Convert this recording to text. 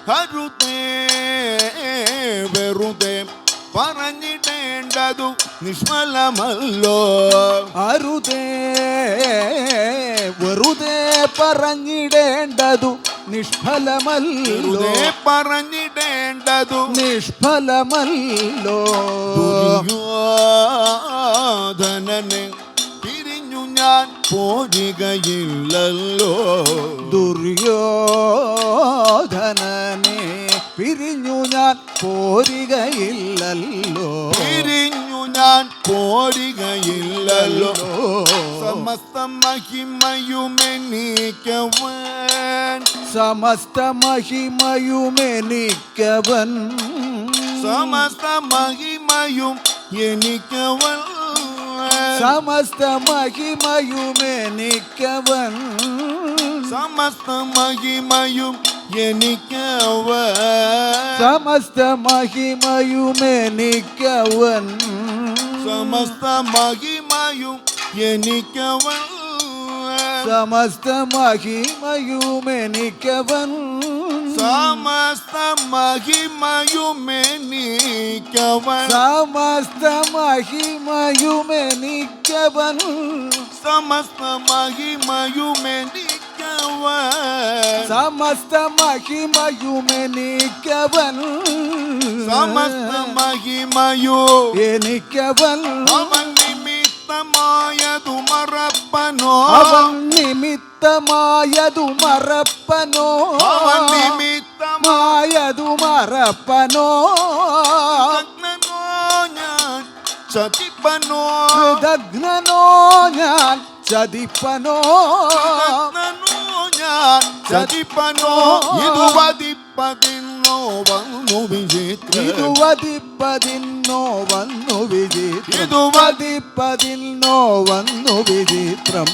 അരുതേ വെറുതെ പറഞ്ഞിടേണ്ടതു നിഷ്ഫലമല്ലോ. അരുതേ വെറുതെ പറഞ്ഞിടേണ്ടതു നിഷ്ഫലമല്ലോ. പറഞ്ഞിടേണ്ടതു നിഷ്ഫലമല്ലോ. ദുര്യോധനനെ പിരിഞ്ഞു ഞാൻ പോരുകയില്ലല്ലോ. ദുര്യോധനനെ പിരിഞ്ഞു ഞാൻ പോരുകയില്ലല്ലോ. പിരിഞ്ഞു ഞാൻ പോരുകയില്ലല്ലോ. സമസ്ത മഹിമയുമെനിക്കവൻ. സമസ്ത മഹിമയുമെനിക്കവൻ. സമസ്ത മഹിമയും എനിക്കവൻ. സമസ്ത മഹിമയുമെനിക്കവൻ. സമസ്ത മഹിമയും എനിക്കവൻ. സമസ്ത മഹിമയുമെനിക്കവൻ. സമസ്ത മഹിമയും എനിക്കവൻ. സമസ്ത മഹിമയുമെനിക്കവൻ. സമസ്ത മഹിമയുമെനിക്കവൻ. സമസ്ത മഹിമയുമെനിക്കവൻ. സമസ്ത മഹിമയുമെനിക്കവൻ. സമസ്ത മഹിമയുമെനിക്കവൻ. സമസ്ത മഹിമയു എനിക്കവൻ. അവൻ നിമിത്തമായതു മറപ്പനോ. അവൻ നിമിത്തമായതു മറപ്പനോ. അവൻ നിമിത്തമാ മായതു മറപ്പനോ. ഞാൻ ചതിപ്പനോ. കൃതജ്ഞനോ ഞാൻ ചതിപ്പനോ. ഞാൻ ചതിപ്പനോ. ഇതു വധിപ്പതിന്നോ വന്നു വിചിത്രം. ഇതു വധിപ്പതിന്നോ വന്നു വിചിത്രം. ഇതു വധിപ്പതിന്നോ വന്നു വിചിത്രം.